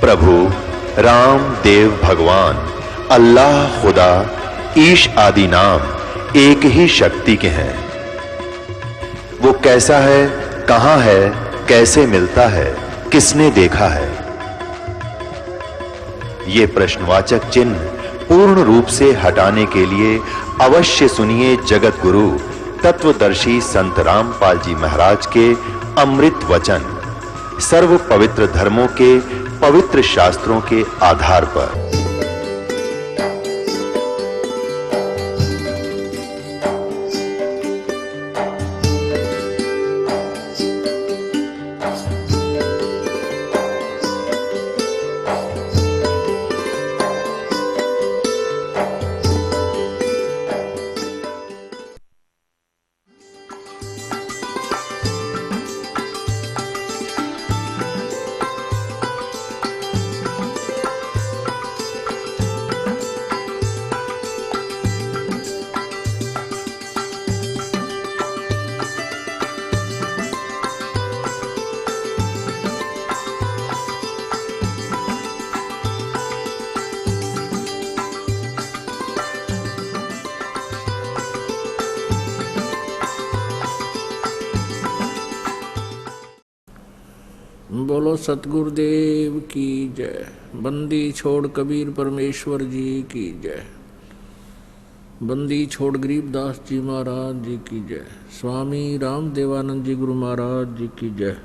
प्रभु राम देव भगवान अल्लाह खुदा ईश आदि नाम एक ही शक्ति के हैं। वो कैसा है, कहां है, कैसे मिलता है, किसने देखा है? ये प्रश्नवाचक चिन्ह पूर्ण रूप से हटाने के लिए अवश्य सुनिए जगत गुरु तत्वदर्शी संत रामपाल जी महाराज के अमृत वचन सर्व पवित्र धर्मों के पवित्र शास्त्रों के आधार पर। बोलो सतगुरुदेव की जय। बंदी छोड़ कबीर परमेश्वर जी की जय। बंदी छोड़ गरीबदास जी महाराज जी की जय। स्वामी राम देवानंद जी गुरु महाराज जी की जय।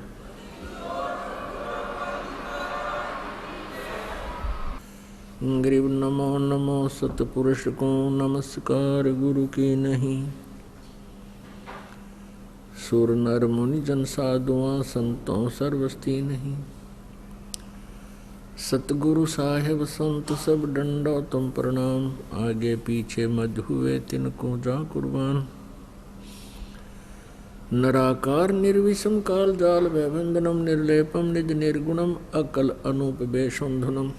गरीब नमो नमो सतपुरुष को नमस्कार गुरु की नहीं। सुर नर मुनि जन साधुआं संतों सर्वस्ती नहीं। सतगुरु साहेब संत सब डंडो तुम प्रणाम। आगे पीछे मध्य हुए तिनको जा कुर्बान। नराकार निर्विषम काल जाल वैवंदनम निर्लेपम निज निर्गुणम अकल अनूप बेशुंधनम।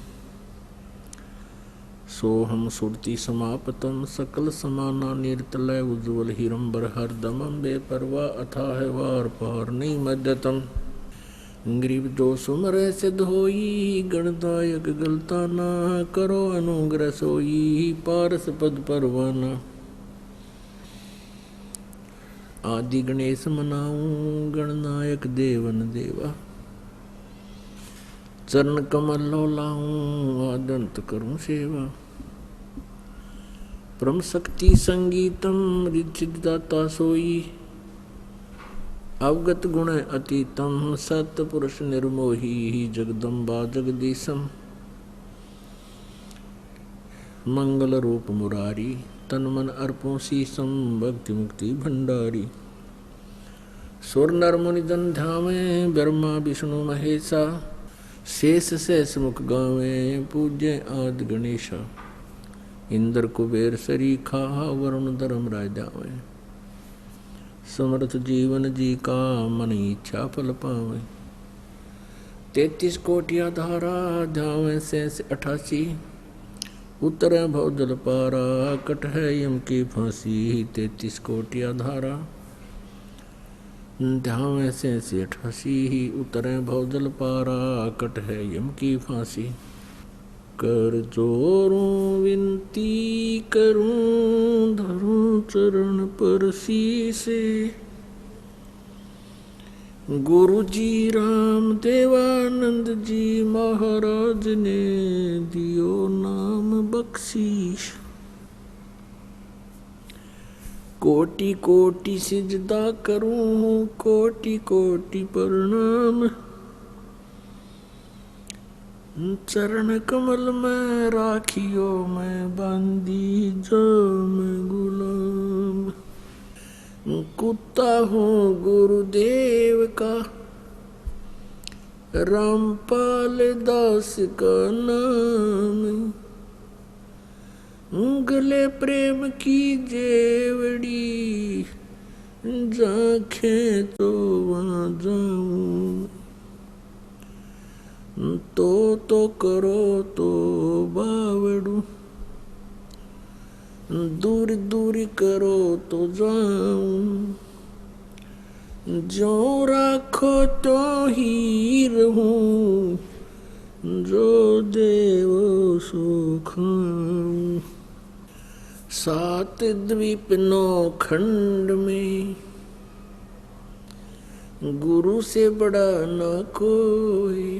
सोहम सुरति समापतम सकल समाना निर्तलय उज्ज्वल हिरंबर हरदमम बेपरवा अथाह वार पार नहीं मध्यतम। ग्रीव जो सुमर सिद्ध होई गणदायक गलता ना करो अनुग्रह सोई पारस पद परवाना। आदि गणेश मनाऊं गणनायक देवन देवा। चरण कमल लो लाऊं आदंत करूं सेवा। परम शक्ति संगीतम रिद्धिदाता सोई। अवगत गुण अतीतम सतपुरुष निर्मोही जगदम्बा जगदीशम। मंगल रूप मुरारी तन मन अर्पों शीसम भक्ति मुक्ति भंडारी। सुर नर मुनि जन ध्यावे ब्रह्मा विष्णु महेशा। शेष शेष मुख गावे पूज्य आदि गणेशा। इंद्र कुबेर सरीखा वरुण धर्म राजावे। समर्थ जीवन जी का मन इच्छा फल पावे। 33 कोटिया धारा ध्यावे शेष 88। उतरे भव जल पारा कट है यम की फांसी। 33 कोटिया धारा ध्यावे शेष 88। उतरे भव जल पारा कट है यम की फांसी। कर जोरूं विनती करूं धरूं चरण पर शीसे। गुरु जी राम देवानंद जी महाराज ने दियो नाम बख्शीश। कोटि कोटि सिजदा करूं कोटि कोटि प्रणाम। चरण कमल में राखियो मैं बांधी जाम गुलाम। कुत्ता हूँ गुरुदेव का रामपाल दास का नाम। गले प्रेम की जेवड़ी जाखें तो वहाँ जाऊं। तो करो तो बावड़ू दूर दूर करो तो जाऊं। जो राखो तो ही रहूं जो देव सुखाऊं। 7 द्वीप 9 खंड में गुरु से बड़ा न कोई।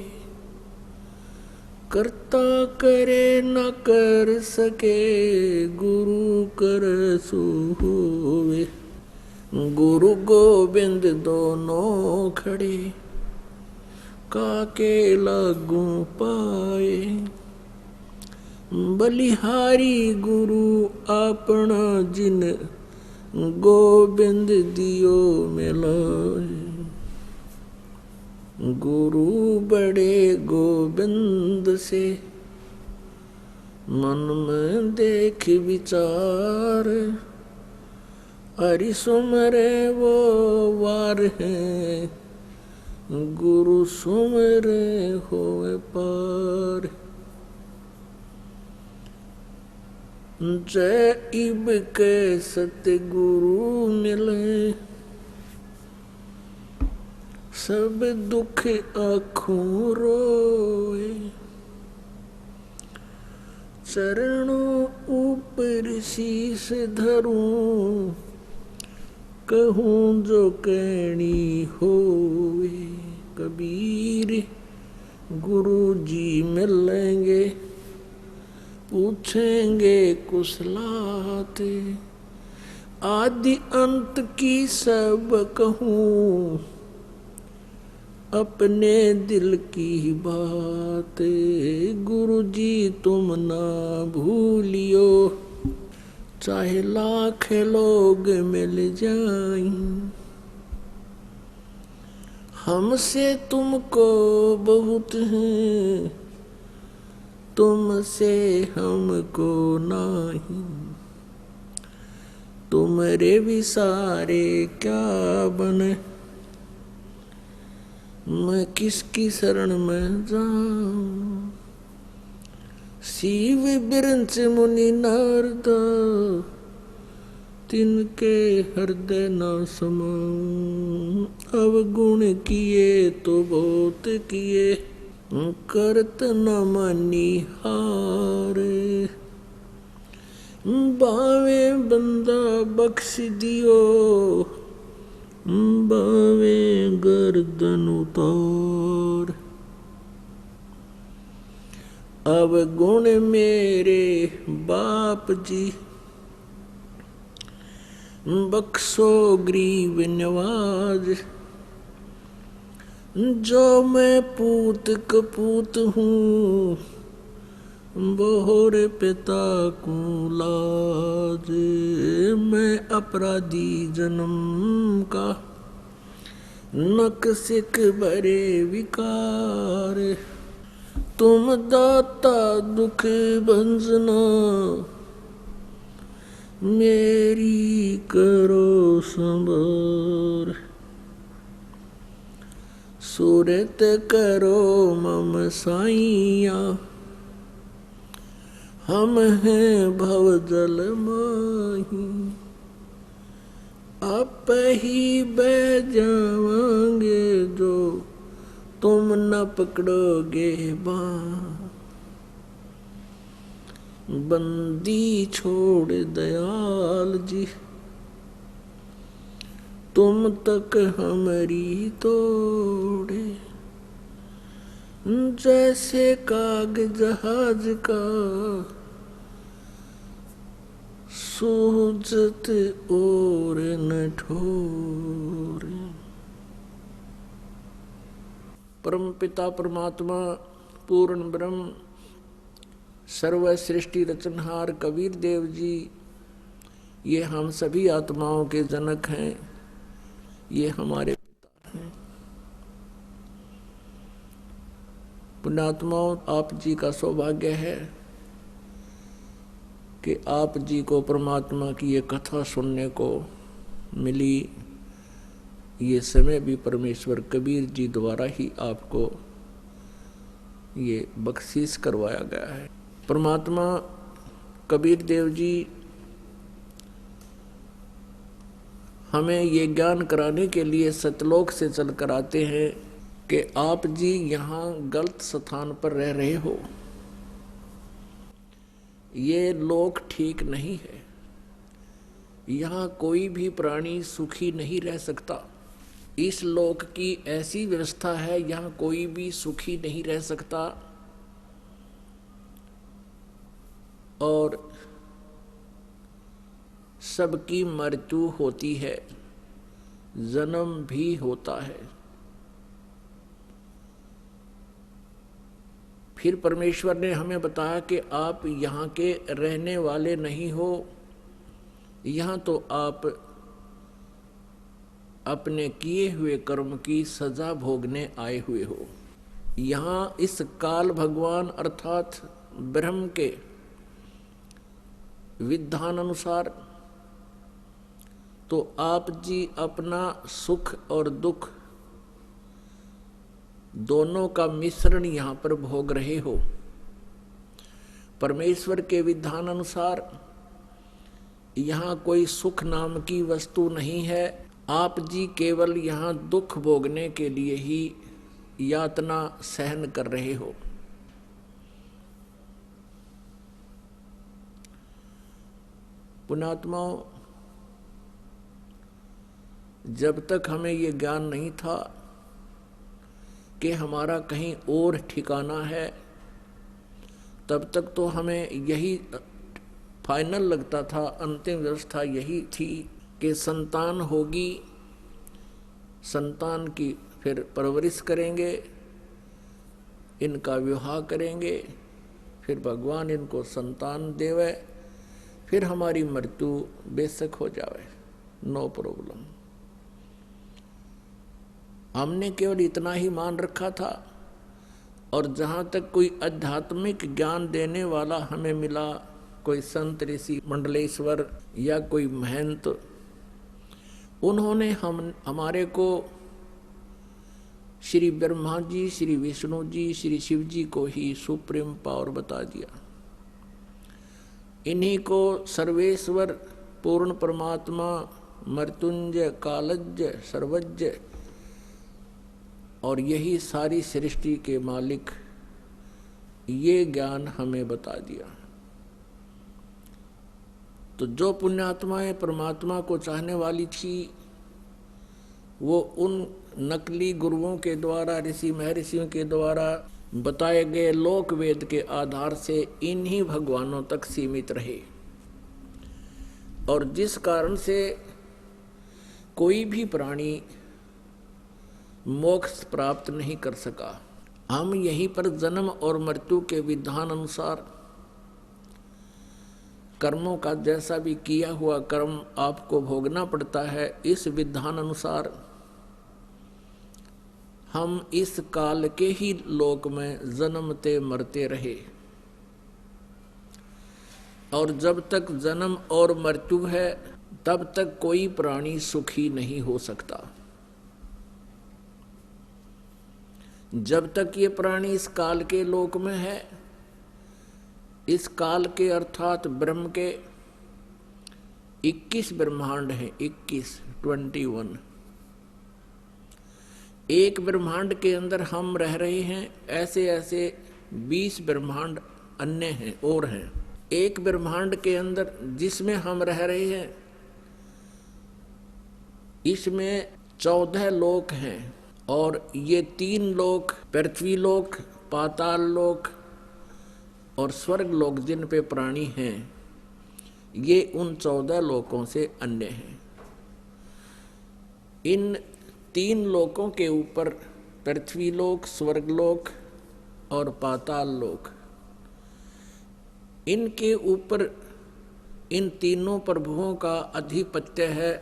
करता करे न कर सके, गुरु कर सो होवे। गुरु गोविंद दोनों खड़े, काके लागू पाए। बलिहारी गुरु अपना जिन, गोविंद दियो मिलाए। गुरु बड़े गोविंद से, मन में देख विचार। हरि सुमरे वो वार है, गुरु सुमरे होए पार। जय इब के सतगुरु मिले, सब दुख आँखों रोए। चरणों ऊपर शीश धरूं, कहूँ जो कहनी होवे। कबीर गुरु जी मिलेंगे, पूछेंगे कुशलाते। आदि अंत की सब कहूँ, अपने दिल की बात। गुरु जी तुम ना भूलियो, चाहे लाख लोग मिल जाएं। हमसे तुमको बहुत है, तुमसे हमको नहीं। तुम्हारे भी सारे क्या बने, मैं किसकी शरण में जाऊं। शिव बिरंच मुनि नारद, तिनके हृदय न समाऊं। अवगुण किए तो बहुत किए, करत न मानी हार। बावे बंदा बख्श दियो, बावे गर्दन उतार। अब गुण मेरे बाप जी, बख्शो ग्रीव नवाज। जो मैं पूत कपूत हूँ, बोहर पिता को लाज। मैं अपराधी जन्म का, नक सिक भरे विकार। तुम दाता दुख भंजना, मेरी करो संभार। सूरत करो मम साइया, हम हैं भवजल माही। आप ही बह जावांगे, जो तुम न पकड़ोगे बाँ। बंदी छोड़ दयाल जी, तुम तक हमारी तोड़े। जैसे काग जहाज का, सूझत और न ठोर। परम पिता परमात्मा पूर्ण ब्रह्म सर्व सृष्टि रचनहार कबीर देव जी, ये हम सभी आत्माओं के जनक हैं। ये हमारे पिता हैं। पुण्यात्माओं, आप जी का सौभाग्य है कि आप जी को परमात्मा की ये कथा सुनने को मिली। ये समय भी परमेश्वर कबीर जी द्वारा ही आपको ये बख्शीश करवाया गया है। परमात्मा कबीर देव जी हमें ये ज्ञान कराने के लिए सतलोक से चल कर आते हैं कि आप जी यहाँ गलत स्थान पर रह रहे हो, ये लोक ठीक नहीं है, यहाँ कोई भी प्राणी सुखी नहीं रह सकता। इस लोक की ऐसी व्यवस्था है, यहाँ कोई भी सुखी नहीं रह सकता और सबकी मृत्यु होती है, जन्म भी होता है। फिर परमेश्वर ने हमें बताया कि आप यहाँ के रहने वाले नहीं हो, यहाँ तो आप अपने किए हुए कर्म की सजा भोगने आए हुए हो। यहाँ इस काल भगवान अर्थात ब्रह्म के विधान अनुसार तो आप जी अपना सुख और दुख दोनों का मिश्रण यहाँ पर भोग रहे हो। परमेश्वर के विधान अनुसार यहाँ कोई सुख नाम की वस्तु नहीं है। आप जी केवल यहाँ दुख भोगने के लिए ही यातना सहन कर रहे हो। पुण्यात्माओं, जब तक हमें ये ज्ञान नहीं था कि हमारा कहीं और ठिकाना है, तब तक तो हमें यही फाइनल लगता था, अंतिम व्यवस्था यही थी कि संतान होगी, संतान की फिर परवरिश करेंगे, इनका विवाह करेंगे, फिर भगवान इनको संतान देवे, फिर हमारी मृत्यु बेशक हो जावे, नो प्रॉब्लम। हमने केवल इतना ही मान रखा था। और जहाँ तक कोई आध्यात्मिक ज्ञान देने वाला हमें मिला, कोई संत ऋषि मंडलेश्वर या कोई महंत, उन्होंने हमारे को श्री ब्रह्मा जी, श्री विष्णु जी, श्री शिव जी को ही सुप्रीम पावर बता दिया। इन्हीं को सर्वेश्वर, पूर्ण परमात्मा, मृत्युंजय, कालज्ञ, सर्वज्ञ और यही सारी सृष्टि के मालिक, ये ज्ञान हमें बता दिया। तो जो पुण्यात्माएं परमात्मा को चाहने वाली थी, वो उन नकली गुरुओं के द्वारा, ऋषि महर्षियों के द्वारा बताए गए लोक वेद के आधार से इन्हीं भगवानों तक सीमित रहे। और जिस कारण से कोई भी प्राणी मोक्ष प्राप्त नहीं कर सका। हम यहीं पर जन्म और मृत्यु के विधान अनुसार कर्मों का जैसा भी किया हुआ कर्म आपको भोगना पड़ता है। इस विधान अनुसार हम इस काल के ही लोक में जन्मते मरते रहे। और जब तक जन्म और मृत्यु है, तब तक कोई प्राणी सुखी नहीं हो सकता। जब तक ये प्राणी इस काल के लोक में है, इस काल के अर्थात ब्रह्म के 21 ब्रह्मांड हैं, 21 एक ब्रह्मांड के अंदर हम रह रहे हैं, ऐसे ऐसे 20 ब्रह्मांड अन्य हैं और हैं। एक ब्रह्मांड के अंदर जिसमें हम रह रहे हैं, इसमें 14 लोक हैं और ये 3 लोक, पृथ्वी लोक, पाताल लोक और स्वर्ग लोक जिन पे प्राणी हैं, ये उन 14 लोकों से अन्य हैं। इन 3 लोकों के ऊपर पृथ्वी लोक, स्वर्ग लोक और पाताल लोक, इनके ऊपर इन तीनों प्रभुओं का अधिपत्य है।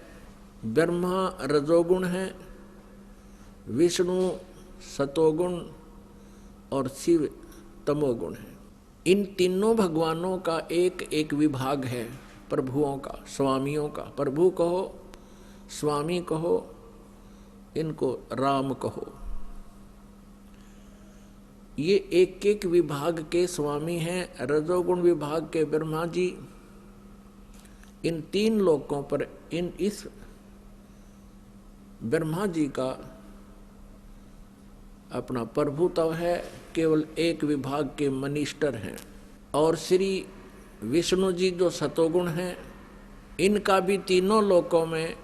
ब्रह्मा रजोगुण है, विष्णु सतोगुण और शिव तमोगुण है। इन तीनों भगवानों का एक एक विभाग है प्रभुओं का, स्वामियों का। प्रभु कहो, स्वामी कहो, इनको राम कहो। ये एक एक विभाग के स्वामी हैं। रजोगुण विभाग के ब्रह्मा जी इन 3 लोकों पर इस ब्रह्मा जी का अपना प्रभु तव है, केवल एक विभाग के मनिस्टर हैं। और श्री विष्णु जी जो सतोगुण हैं, इनका भी तीनों लोकों में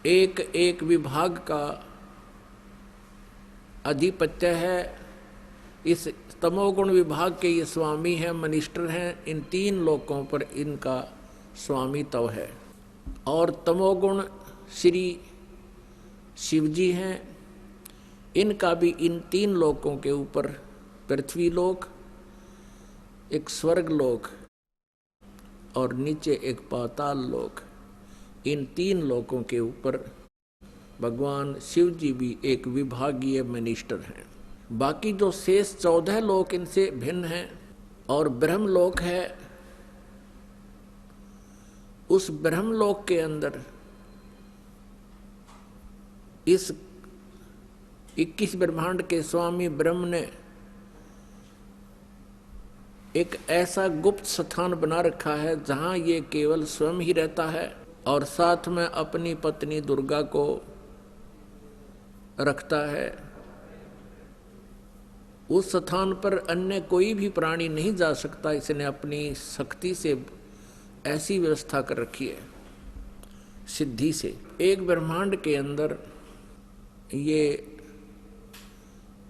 एक एक विभाग का अधिपत्य है। इस तमोगुण विभाग के ये स्वामी हैं, मनिस्टर हैं। इन तीन लोकों पर इनका स्वामी तव है। और तमोगुण श्री शिव जी हैं, इनका भी इन तीन लोकों के ऊपर पृथ्वी लोक, एक स्वर्ग लोक और नीचे एक पाताल लोक, इन तीन लोकों के ऊपर भगवान शिव जी भी एक विभागीय मिनिस्टर हैं। बाकी जो शेष 14 लोक इनसे भिन्न हैं। और ब्रह्मलोक है, उस ब्रह्मलोक के अंदर इस 21 ब्रह्मांड के स्वामी ब्रह्म ने एक ऐसा गुप्त स्थान बना रखा है जहां ये केवल स्वयं ही रहता है और साथ में अपनी पत्नी दुर्गा को रखता है। उस स्थान पर अन्य कोई भी प्राणी नहीं जा सकता। इसने अपनी शक्ति से ऐसी व्यवस्था कर रखी है, सिद्धि से। एक ब्रह्मांड के अंदर ये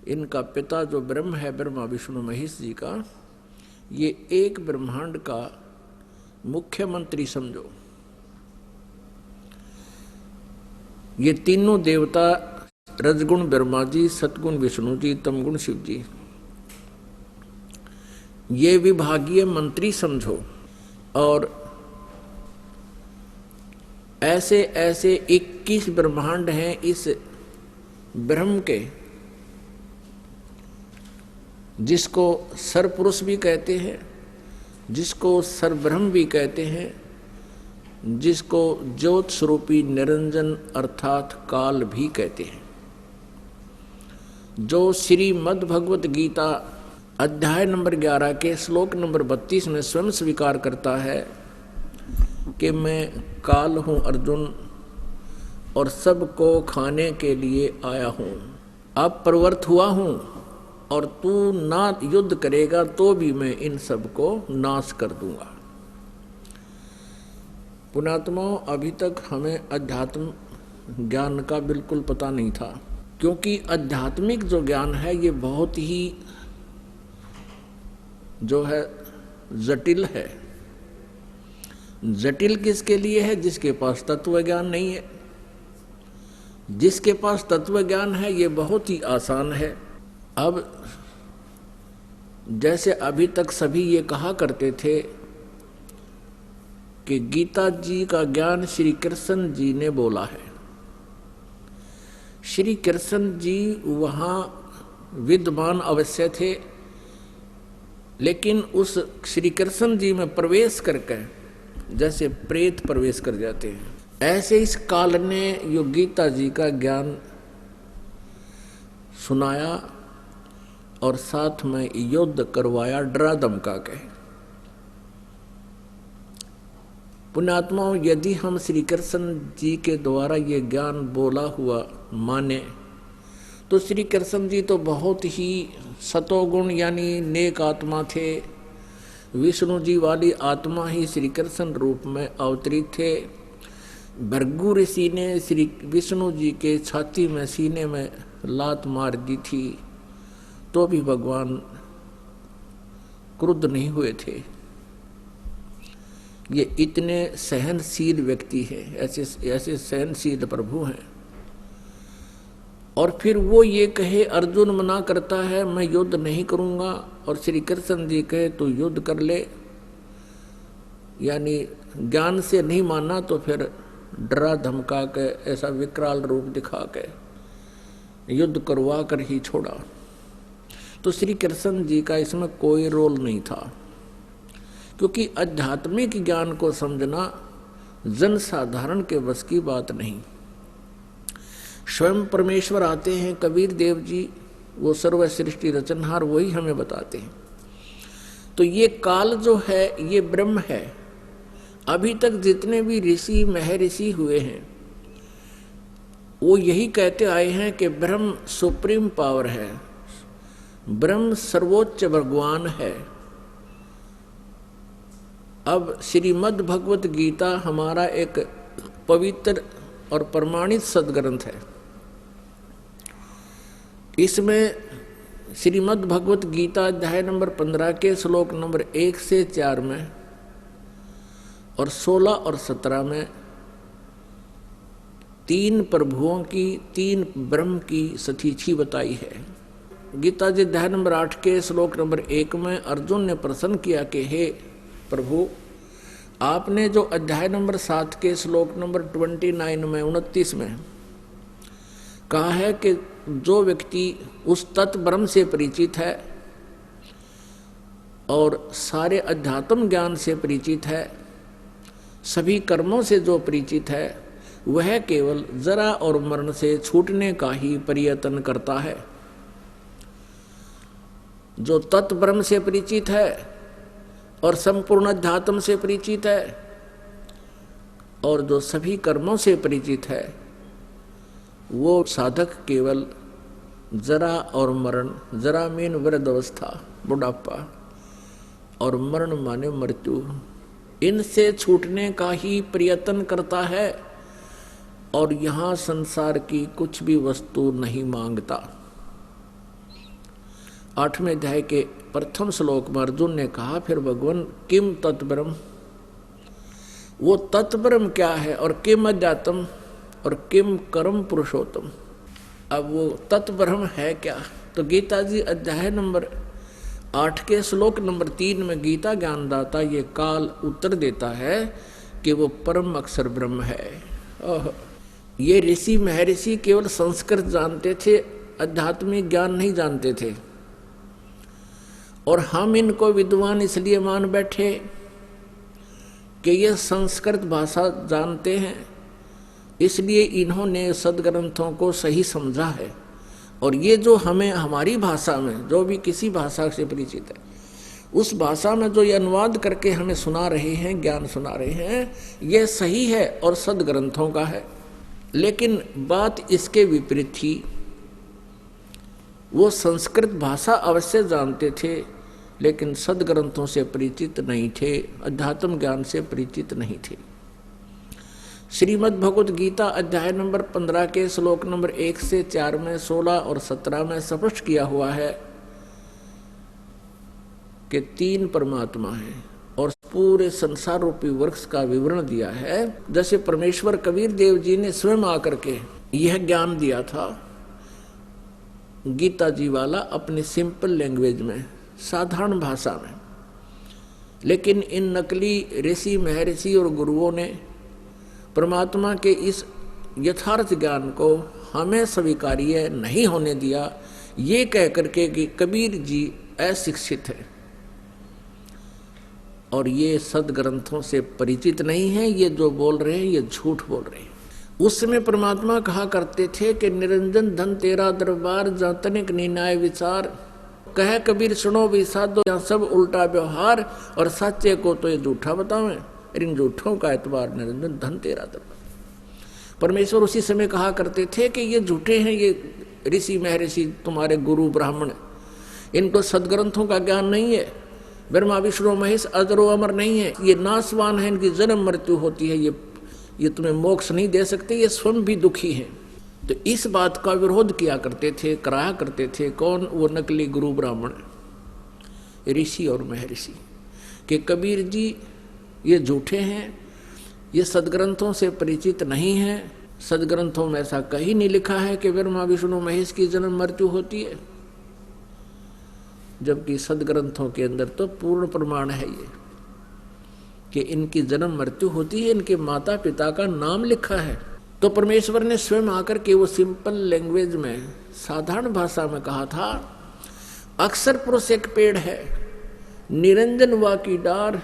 इनका पिता जो ब्रह्म है, ब्रह्मा विष्णु महेश जी का, ये एक ब्रह्मांड का मुख्यमंत्री समझो। ये तीनों देवता, रजगुण ब्रह्मा जी, सतगुण विष्णु जी, तमगुण शिव जी, ये विभागीय मंत्री समझो। और ऐसे ऐसे 21 ब्रह्मांड हैं इस ब्रह्म के, जिसको सरपुरुष भी कहते हैं, जिसको सरब्रह्म भी कहते हैं, जिसको ज्योत स्वरूपी निरंजन अर्थात काल भी कहते हैं। जो श्रीमद् भगवत गीता अध्याय नंबर 11 के श्लोक नंबर 32 में स्वयं स्वीकार करता है कि मैं काल हूं अर्जुन और सबको खाने के लिए आया हूं। अब प्रवृत्त हुआ हूं और तू ना युद्ध करेगा तो भी मैं इन सबको नाश कर दूंगा। पुण्यात्माओं, अभी तक हमें अध्यात्म ज्ञान का बिल्कुल पता नहीं था, क्योंकि आध्यात्मिक जो ज्ञान है ये बहुत ही जो है जटिल है। जटिल किसके लिए है? जिसके पास तत्व ज्ञान नहीं है। जिसके पास तत्व ज्ञान है ये बहुत ही आसान है। अब जैसे अभी तक सभी ये कहा करते थे कि गीता जी का ज्ञान श्री कृष्ण जी ने बोला है। श्री कृष्ण जी वहाँ विद्वान अवश्य थे, लेकिन उस श्री कृष्ण जी में प्रवेश करके जैसे प्रेत प्रवेश कर जाते हैं, ऐसे इस काल ने यो गीता जी का ज्ञान सुनाया और साथ में युद्ध करवाया डरा धमका के। पुण्यात्माओं, यदि हम श्री कृष्ण जी के द्वारा ये ज्ञान बोला हुआ माने तो श्री कृष्ण जी तो बहुत ही सतोगुण यानी नेक आत्मा थे। विष्णु जी वाली आत्मा ही श्री कृष्ण रूप में अवतरित थे। भृगु ऋषि ने श्री विष्णु जी के छाती में, सीने में लात मार दी थी तो भी भगवान क्रुद्ध नहीं हुए थे। ये इतने सहनशील व्यक्ति हैं, ऐसे सहनशील प्रभु हैं। और फिर वो ये कहे, अर्जुन मना करता है मैं युद्ध नहीं करूंगा, और श्री कृष्ण जी कहे तो युद्ध कर ले, यानी ज्ञान से नहीं माना तो फिर डरा धमका के, ऐसा विकराल रूप दिखा के युद्ध करवा कर ही छोड़ा। तो श्री कृष्ण जी का इसमें कोई रोल नहीं था, क्योंकि आध्यात्मिक ज्ञान को समझना जन साधारण के बस की बात नहीं। स्वयं परमेश्वर आते हैं, कबीर देव जी, वो सर्व सृष्टि रचनहार, वही हमें बताते हैं। तो ये काल जो है ये ब्रह्म है। अभी तक जितने भी ऋषि महर्षि हुए हैं, वो यही कहते आए हैं कि ब्रह्म सुप्रीम पावर है, ब्रह्म सर्वोच्च भगवान है। अब श्रीमद् भगवत गीता हमारा एक पवित्र और प्रमाणित सदग्रंथ है। इसमें श्रीमद् भगवत गीता अध्याय नंबर 15 के श्लोक नंबर 1 से 4 में और 16 और 17 में तीन प्रभुओं की, तीन ब्रह्म की सतीथि बताई है। गीता जी अध्याय नंबर 8 के श्लोक नंबर 1 में अर्जुन ने प्रश्न किया कि हे प्रभु, आपने जो अध्याय नंबर 7 के श्लोक नंबर 29 में 29 में कहा है कि जो व्यक्ति उस तत्व ब्रह्म से परिचित है और सारे अध्यात्म ज्ञान से परिचित है, सभी कर्मों से जो परिचित है, वह केवल जरा और मरण से छूटने का ही प्रयत्न करता है। जो तत्व ब्रह्म से परिचित है और संपूर्ण अध्यात्म से परिचित है और जो सभी कर्मों से परिचित है, वो साधक केवल जरा और मरण, जरा मीन वृद्ध अवस्था, बुढ़ापा, और मरण माने मृत्यु, इनसे छूटने का ही प्रयत्न करता है और यहाँ संसार की कुछ भी वस्तु नहीं मांगता। 8वें अध्याय के प्रथम श्लोक में अर्जुन ने कहा, फिर भगवान किम तत्ब्रह्म, वो तत्ब्रह्म क्या है और किम अध्यात्म और किम कर्म पुरुषोत्तम। अब वो तत्ब्रह्म है क्या? तो गीता जी अध्याय नंबर 8 के श्लोक नंबर 3 में गीता ज्ञानदाता ये काल उत्तर देता है कि वो परम अक्षर ब्रह्म है। ये ऋषि महर्षि केवल संस्कृत जानते थे, आध्यात्मिक ज्ञान नहीं जानते थे, और हम इनको विद्वान इसलिए मान बैठे कि ये संस्कृत भाषा जानते हैं, इसलिए इन्होंने सदग्रंथों को सही समझा है। और ये जो हमें हमारी भाषा में, जो भी किसी भाषा से परिचित है, उस भाषा में जो ये अनुवाद करके हमें सुना रहे हैं, ज्ञान सुना रहे हैं, ये सही है और सदग्रंथों का है। लेकिन बात इसके विपरीत थी। वो संस्कृत भाषा अवश्य जानते थे, लेकिन सदग्रंथों से परिचित नहीं थे, अध्यात्म ज्ञान से परिचित नहीं थे। श्रीमद् भगवत गीता अध्याय नंबर 15 के श्लोक नंबर 1 से 4 में, 16 और 17 में स्पष्ट किया हुआ है कि तीन परमात्मा हैं और पूरे संसार रूपी वृक्ष का विवरण दिया है। जैसे परमेश्वर कबीर देव जी ने स्वयं आकर के यह ज्ञान दिया था, गीता जी वाला अपनी सिंपल लैंग्वेज में, साधारण भाषा में। लेकिन इन नकली ऋषि महर्षि और गुरुओं ने परमात्मा के इस यथार्थ ज्ञान को हमें स्वीकार्य नहीं होने दिया, ये कह करके कि कबीर जी अशिक्षित है और ये सदग्रंथों से परिचित नहीं है, ये जो बोल रहे हैं ये झूठ बोल रहे हैं। उस समय परमात्मा कहा करते थे कि निरंजन धन तेरा दरबार, जहाँ तनिक निर्णय विचार, कहे कबीर सुनो भी साधो, जहाँ सब उल्टा व्यवहार, और सच्चे को तो ये झूठा बतावें, इन झूठों का एतबार निरंजन धन तेरा दरबार। परमेश्वर उसी समय कहा करते थे कि ये झूठे हैं, ये ऋषि महर्षि तुम्हारे गुरु ब्राह्मण, इनको सदग्रंथों का ज्ञान नहीं है, ब्रह्मा विष्णु महेश अजरो अमर नहीं है, ये नासवान है, इनकी जन्म मृत्यु होती है, ये तुम्हें मोक्ष नहीं दे सकते, ये स्वयं भी दुखी हैं। तो इस बात का विरोध किया करते थे, कराया करते थे। कौन? वो नकली गुरु ब्राह्मण, ऋषि और महर्षि, कि कबीर जी ये झूठे हैं, ये सदग्रंथों से परिचित नहीं हैं, सदग्रंथों में ऐसा कहीं नहीं लिखा है कि ब्रह्मा विष्णु महेश की जन्म मृत्यु होती है, जबकि सदग्रंथों के अंदर तो पूर्ण प्रमाण है ये कि इनकी जन्म मृत्यु होती है, इनके माता पिता का नाम लिखा है। तो परमेश्वर ने स्वयं आकर के वो सिंपल लैंग्वेज में, साधारण भाषा में कहा था, अक्षर पुरुष एक पेड़ है, निरंजन वा की डार,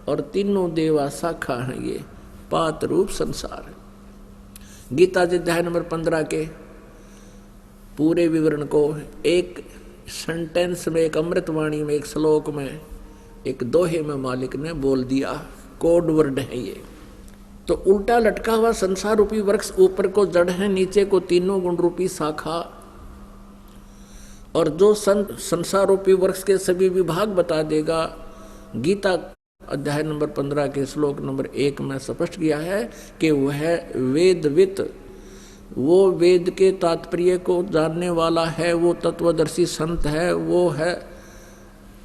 और तीनों देवा शाखा है, ये पात रूप संसार है। गीता जी अध्याय नंबर 15 के पूरे विवरण को एक सेंटेंस में, एक अमृतवाणी में, एक श्लोक में, एक दोहे में मालिक ने बोल दिया। कोड वर्ड है ये। तो उल्टा लटका हुआ संसार रूपी वृक्ष, ऊपर को जड़ है, नीचे को तीनों गुण रूपी शाखा। और जो संसार रूपी वृक्ष के सभी विभाग बता देगा, गीता अध्याय नंबर 15 के श्लोक नंबर 1 में स्पष्ट किया है कि वह वेदवित, वो वेद के तात्पर्य को जानने वाला है, वो तत्वदर्शी संत है, वो है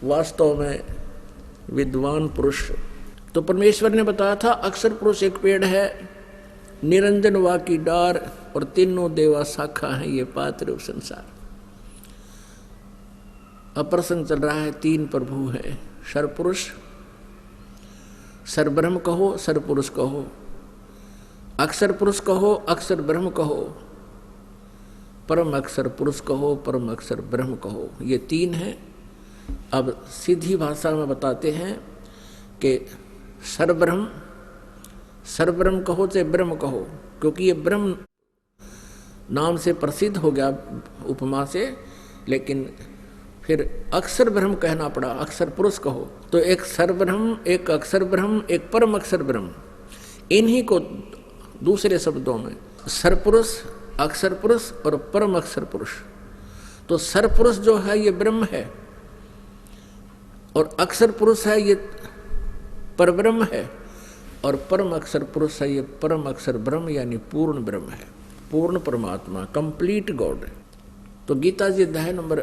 वास्तव में विद्वान पुरुष। तो परमेश्वर ने बताया था अक्षर पुरुष एक पेड़ है, निरंजन वा की डार, और तीनों देवा शाखा है ये पात्र संसार। अब प्रसंग चल रहा है, 3 प्रभु है, सर्वपुरुष, सर्वब्रह्म कहो, सर्वपुरुष कहो, अक्षर पुरुष कहो, अक्षर ब्रह्म कहो, परम अक्षर पुरुष कहो, परम अक्षर ब्रह्म कहो। ये 3 हैं। अब सीधी भाषा में बताते हैं कि सर्वब्रह्म, सर्वब्रह्म कहो चाहे ब्रह्म कहो, क्योंकि ये ब्रह्म नाम से प्रसिद्ध हो गया उपमा से, लेकिन फिर अक्षर ब्रह्म कहना पड़ा, अक्षर पुरुष कहो। तो एक सर्वब्रह्म, एक अक्षर ब्रह्म, एक परम अक्षर ब्रह्म, इन्हीं को दूसरे शब्दों में सर्वपुरुष, अक्षर पुरुष और परम अक्षर पुरुष। तो सर्वपुरुष जो है ये ब्रह्म है, और अक्षर पुरुष है ये परब्रह्म है, और परम अक्षर पुरुष है ये परम अक्षर ब्रह्म, यानी पूर्ण ब्रह्म है, पूर्ण परमात्मा, कंप्लीट गॉड। तो गीता जी अध्याय नंबर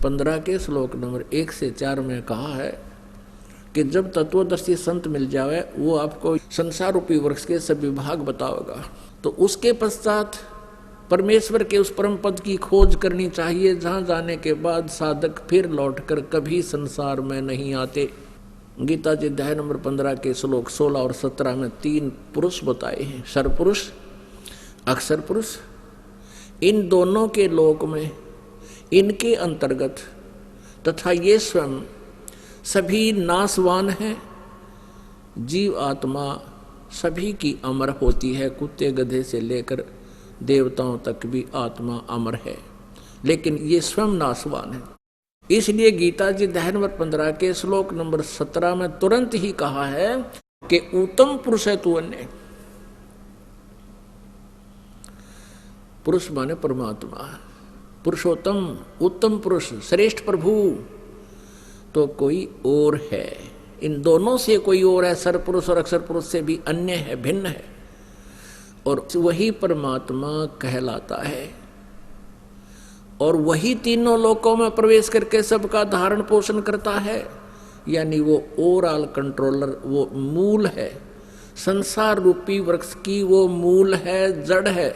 15 के श्लोक नंबर 1 से 4 में कहा है कि जब तत्वदर्शी संत मिल जावे, वो आपको संसार रूपी वृक्ष के सब विभाग बताओगा। तो उसके पश्चात परमेश्वर के उस परम पद की खोज करनी चाहिए, जहां जाने के बाद साधक फिर लौटकर कभी संसार में नहीं आते। गीता जी अध्याय नंबर 15 के श्लोक 16 और 17 में 3 पुरुष बताए हैं, सर्वपुरुष, अक्षर पुरुष। इन दोनों के लोक में, इनके अंतर्गत तथा ये स्वयं सभी नाशवान हैं। जीव आत्मा सभी की अमर होती है, कुत्ते गधे से लेकर देवताओं तक भी आत्मा अमर है, लेकिन ये स्वयं नाशवान है। इसलिए गीता जी अध्याय नंबर 15 के श्लोक नंबर 17 में तुरंत ही कहा है कि उत्तम पुरुष है तू अन्य। पुरुष माने परमात्मा, पुरुषोत्तम, उत्तम पुरुष, श्रेष्ठ प्रभु तो कोई और है। इन दोनों से कोई और है, सर्वपुरुष और अक्षर पुरुष से भी अन्य है, भिन्न है, और वही परमात्मा कहलाता है। और वही तीनों लोकों में प्रवेश करके सबका धारण पोषण करता है, यानी वो ओवरऑल कंट्रोलर, वो मूल है। संसार रूपी वृक्ष की वो मूल है, जड़ है।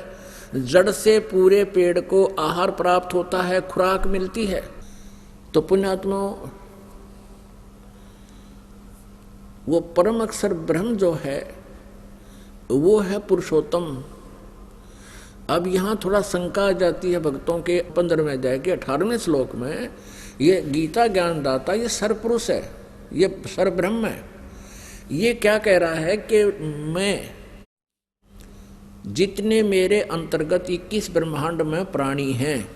जड़ से पूरे पेड़ को आहार प्राप्त होता है, खुराक मिलती है। तो पुण्यात्मा, वो परम अक्षर ब्रह्म जो है वो है पुरुषोत्तम। अब यहाँ थोड़ा शंका आ जाती है भक्तों के 15वें अध्याय के 18वें श्लोक में, ये गीता ज्ञानदाता ये सर्वपुरुष है, ये सर्वब्रह्म है। ये क्या कह रहा है कि मैं, जितने मेरे अंतर्गत 21 ब्रह्मांड में प्राणी हैं,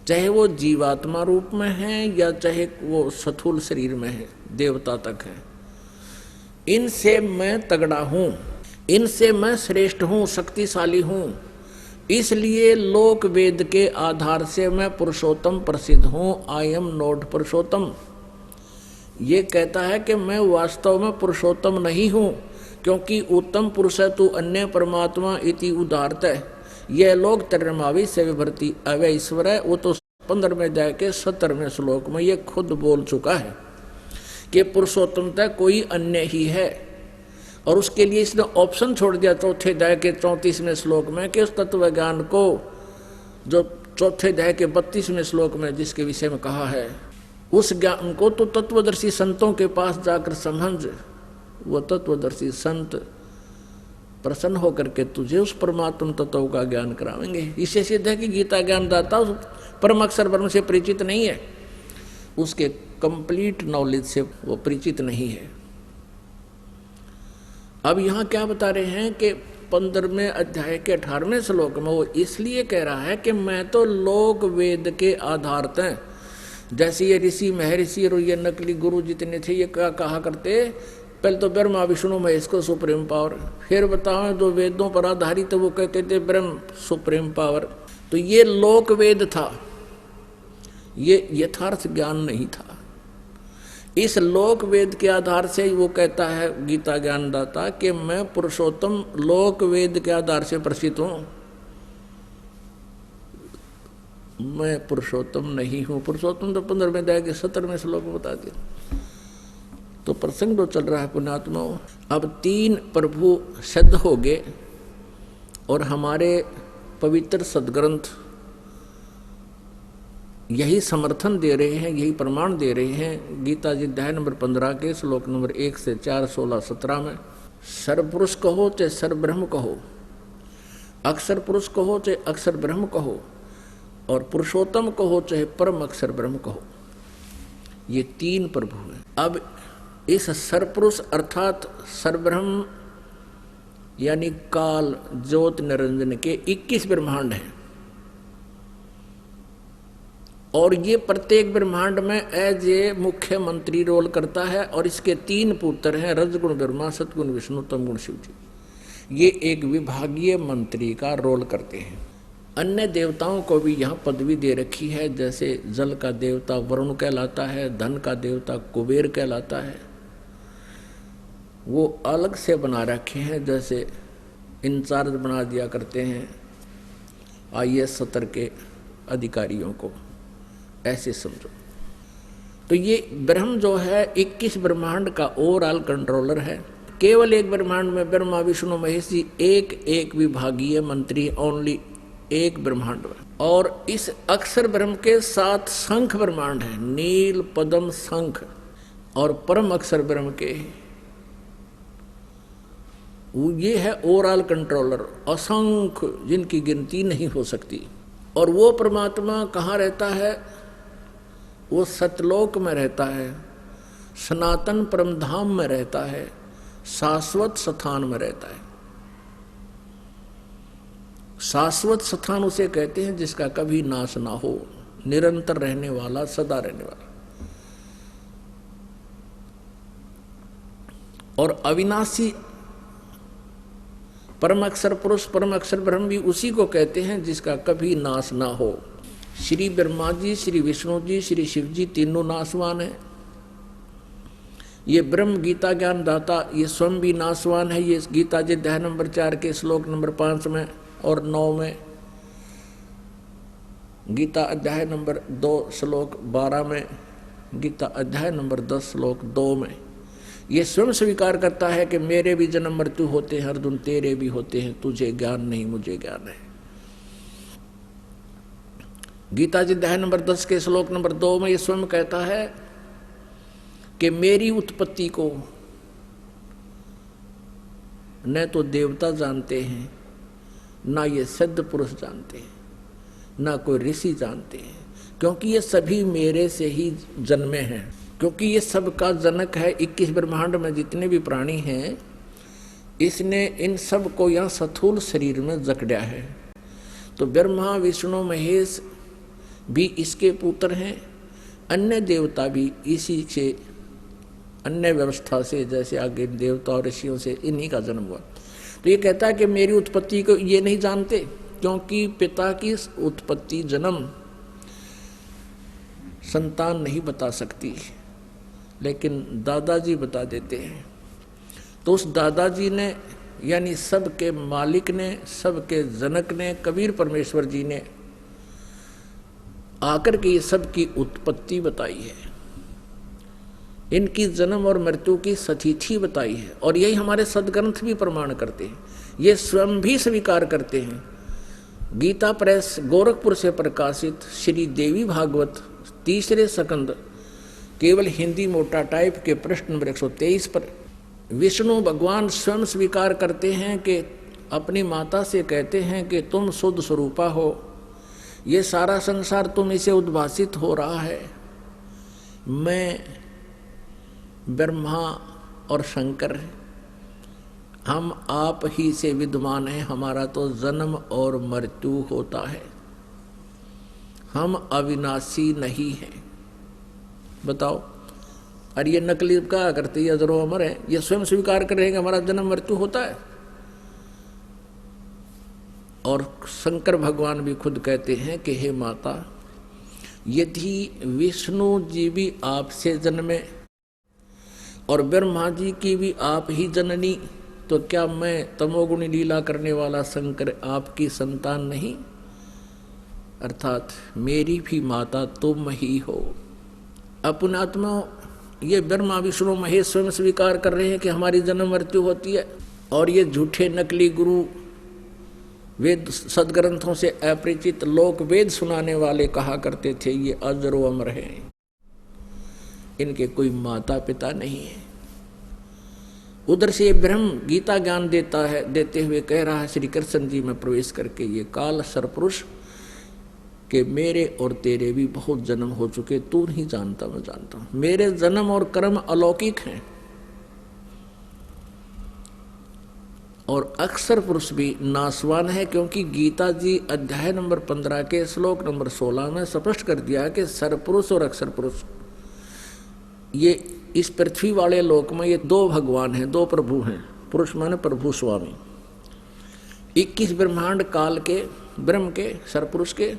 चाहे वो जीवात्मा रूप में हैं या चाहे वो स्थूल शरीर में है, देवता तक है, इनसे मैं तगड़ा हूं, इनसे मैं श्रेष्ठ हूं, शक्तिशाली हूं। इसलिए लोक वेद के आधार से मैं पुरुषोत्तम प्रसिद्ध हूं। आई एम नॉट पुरुषोत्तम। ये कहता है कि मैं वास्तव में पुरुषोत्तम नहीं हूं, क्योंकि उत्तम पुरुष है तू अन्य परमात्मा इति उदारत है। यह लोग तर्मावी से विभर्ति अवय ईश्वर है। वो तो 15वें अध्याय के 17वें श्लोक में ये खुद बोल चुका है कि पुरुषोत्तमता कोई अन्य ही है। और उसके लिए इसने ऑप्शन छोड़ दिया 4थे अध्याय के 34वें श्लोक में कि उस तत्व ज्ञान को, जो 4थे अध्याय के 32वें श्लोक में जिसके विषय में कहा है, उस ज्ञान को तो तत्वदर्शी संतों के पास जाकर समझ। वो तत्वदर्शी संत प्रसन्न होकर के तुझे उस परमात्म तत्व का ज्ञान करावेंगे। इससे सिद्ध है कि गीता ज्ञानदाता परम अक्षर ब्रह्म से परिचित नहीं है, उसके कंप्लीट नॉलेज से वो परिचित नहीं है। अब यहाँ क्या बता रहे हैं कि 15वें अध्याय के 18वें श्लोक में वो इसलिए कह रहा है कि मैं तो लोक वेद के आधारत हैं। जैसे ये ऋषि महर्षि और ये नकली गुरु जितने थे, ये क्या कहा करते पहले तो ब्रह्मा विष्णु महेश को सुप्रीम पावर, फिर बताओ जो वेदों पर आधारित वो कहते थे ब्रह्म सुप्रीम पावर। तो ये लोक वेद था, ये यथार्थ ज्ञान नहीं था। इस लोक वेद के आधार से वो कहता है गीता ज्ञानदाता कि मैं पुरुषोत्तम लोक वेद के आधार से प्रसिद्ध हूं, मैं पुरुषोत्तम नहीं हूं। पुरुषोत्तम तो 15वें अध्याय के 17वें श्लोक में बता दिया। तो प्रसंग जो चल रहा है पुण्यात्माओं, अब 3 प्रभु सिद्ध हो गए और हमारे पवित्र सदग्रंथ यही समर्थन दे रहे हैं, यही प्रमाण दे रहे हैं। गीता जी अध्याय नंबर 15 के श्लोक नंबर 1 से 4, 16, 17 में सर्वपुरुष कहो चाहे सर्वब्रह्म कहो, अक्षर पुरुष कहो चाहे अक्षर ब्रह्म कहो, और पुरुषोत्तम कहो चाहे परम अक्षर ब्रह्म कहो, ये 3 प्रभु हैं। अब इस सर्वपुरुष अर्थात सर्वब्रह्म यानी काल ज्योत निरंजन के 21 ब्रह्मांड हैं, और ये प्रत्येक ब्रह्मांड में एज ए मुख्यमंत्री रोल करता है। और इसके 3 पुत्र हैं, रजगुण ब्रह्मा, सतगुण विष्णु, तमगुण शिव जी। ये एक विभागीय मंत्री का रोल करते हैं। अन्य देवताओं को भी यहाँ पदवी दे रखी है, जैसे जल का देवता वरुण कहलाता है, धन का देवता कुबेर कहलाता है, वो अलग से बना रखे हैं। जैसे इंचार्ज बना दिया करते हैं IAS सत्र के अधिकारियों को, ऐसे समझो। तो ये ब्रह्म जो है 21 ब्रह्मांड का ओवरऑल कंट्रोलर है। केवल एक ब्रह्मांड में ब्रह्मा विष्णु महेश जी एक विभागीय मंत्री, ओनली एक ब्रह्मांड में। और इस अक्षर ब्रह्म के 7 शंख ब्रह्मांड है, नील पद्म शंख, और परम अक्षर ब्रह्म के ये है ओवरऑल कंट्रोलर, असंख्य जिनकी गिनती नहीं हो सकती। और वो परमात्मा कहाँ रहता है? वो सतलोक में रहता है, सनातन परम धाम में रहता है, शाश्वत स्थान में रहता है। शाश्वत स्थान उसे कहते हैं जिसका कभी नाश ना हो, निरंतर रहने वाला, सदा रहने वाला। और अविनाशी परम अक्षर पुरुष, परम अक्षर ब्रह्म भी उसी को कहते हैं जिसका कभी नाश ना हो। श्री ब्रह्मा जी, श्री विष्णु जी, श्री शिव जी तीनों नाशवान हैं। ये ब्रह्म गीता ज्ञान दाता ये स्वयं भी नाशवान है। ये गीता जी अध्याय नंबर 4 के श्लोक नंबर 5 में और 9 में, गीता अध्याय नंबर 2 श्लोक 12 में, गीता अध्याय नंबर 10 श्लोक 2 में ये स्वयं स्वीकार करता है कि मेरे भी जन्म मृत्यु होते हैं अर्जुन, तेरे भी होते हैं, तुझे ज्ञान नहीं मुझे ज्ञान है। गीता जी अध्याय नंबर 10 के श्लोक नंबर 2 में ये स्वयं कहता है कि मेरी उत्पत्ति को न तो देवता जानते हैं, ना ये सिद्ध पुरुष जानते हैं, ना कोई ऋषि जानते हैं, क्योंकि ये सभी मेरे से ही जन्मे हैं। क्योंकि ये सब का जनक है। 21 ब्रह्मांड में जितने भी प्राणी हैं, इसने इन सब को यहाँ स्थूल शरीर में जकड़ा है। तो ब्रह्मा विष्णु महेश भी इसके पुत्र हैं, अन्य देवता भी इसी से, अन्य व्यवस्था से, जैसे आगे देवता और ऋषियों से इन्हीं का जन्म हुआ। तो ये कहता है कि मेरी उत्पत्ति को ये नहीं जानते, क्योंकि पिता की उत्पत्ति जन्म संतान नहीं बता सकती, लेकिन दादाजी बता देते हैं। तो उस दादाजी ने, यानी सबके मालिक ने, सबके जनक ने, कबीर परमेश्वर जी ने आकर के ये सब की उत्पत्ति बताई है, इनकी जन्म और मृत्यु की सतिथि बताई है। और यही हमारे सदग्रंथ भी प्रमाण करते हैं, ये स्वयं भी स्वीकार करते हैं। गीता प्रेस गोरखपुर से प्रकाशित श्री देवी भागवत 3रे स्कंद केवल हिंदी मोटा टाइप के पृष्ठ नंबर 123 पर विष्णु भगवान स्वयं स्वीकार करते हैं कि अपनी माता से कहते हैं कि तुम शुद्ध स्वरूपा हो, ये सारा संसार तुम इसे उद्भासित हो रहा है, मैं ब्रह्मा और शंकर हम आप ही से विद्यमान हैं, हमारा तो जन्म और मृत्यु होता है, हम अविनाशी नहीं हैं। बताओ, और ये नकली क्या करते हैं, अजरो अमर है, ये स्वयं स्वीकार कर रहे हैं कि हमारा जन्म मृत्यु होता है। और शंकर भगवान भी खुद कहते हैं कि हे माता, यदि विष्णु जी भी आपसे जन्मे और ब्रह्मा जी की भी आप ही जननी, तो क्या मैं तमोगुणी लीला करने वाला शंकर आपकी संतान नहीं? अर्थात मेरी भी माता तुम ही हो। अपने आत्मा ये ब्रह्मा विष्णु महेश स्वयं स्वीकार कर रहे हैं कि हमारी जन्म मृत्यु होती है। और ये झूठे नकली गुरु वेद सदग्रंथों से अपरिचित लोक वेद सुनाने वाले कहा करते थे ये अजरो अमर हैं, इनके कोई माता पिता नहीं है। उधर से ये ब्रह्म गीता ज्ञान देते हुए कह रहा है श्री कृष्ण जी में प्रवेश करके, ये काल सरपुरुष कि मेरे और तेरे भी बहुत जन्म हो चुके, तू नहीं जानता मैं जानता हूं। मेरे जन्म और कर्म अलौकिक हैं और अक्षर पुरुष भी नासवान है, क्योंकि गीता जी अध्याय नंबर 15 के श्लोक नंबर 16 में स्पष्ट कर दिया है कि सरपुरुष और अक्षर पुरुष ये इस पृथ्वी वाले लोक में ये दो भगवान हैं, दो प्रभु हैं। पुरुष माने प्रभु स्वामी। 21 ब्रह्मांड काल के ब्रह्म के सरपुरुष के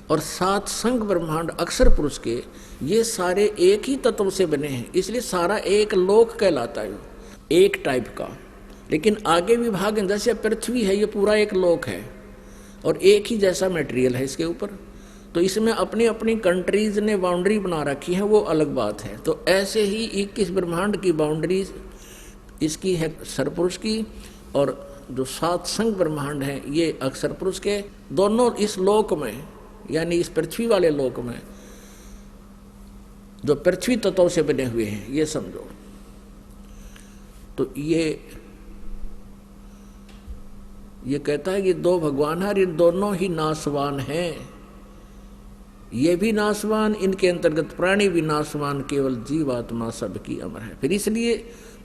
और 7 संघ ब्रह्मांड अक्षर पुरुष के, ये सारे एक ही तत्व से बने हैं, इसलिए सारा एक लोक कहलाता है, एक टाइप का। लेकिन आगे विभाग है, जैसे पृथ्वी है ये पूरा एक लोक है और एक ही जैसा मटेरियल है इसके ऊपर, तो इसमें अपनी अपनी कंट्रीज ने बाउंड्री बना रखी है, वो अलग बात है। तो ऐसे ही 21 ब्रह्मांड की बाउंड्री इसकी है सरपुरुष की, और जो 7 संघ ब्रह्मांड हैं ये अक्षर पुरुष के। दोनों इस लोक में यानी इस पृथ्वी वाले लोक में जो पृथ्वी तत्व से बने हुए हैं ये समझो। तो ये कहता है कि दो भगवान है, ये दोनों ही नासवान हैं, ये भी नासवान, इनके अंतर्गत प्राणी भी नासवान, केवल जीवात्मा सबकी अमर है। फिर इसलिए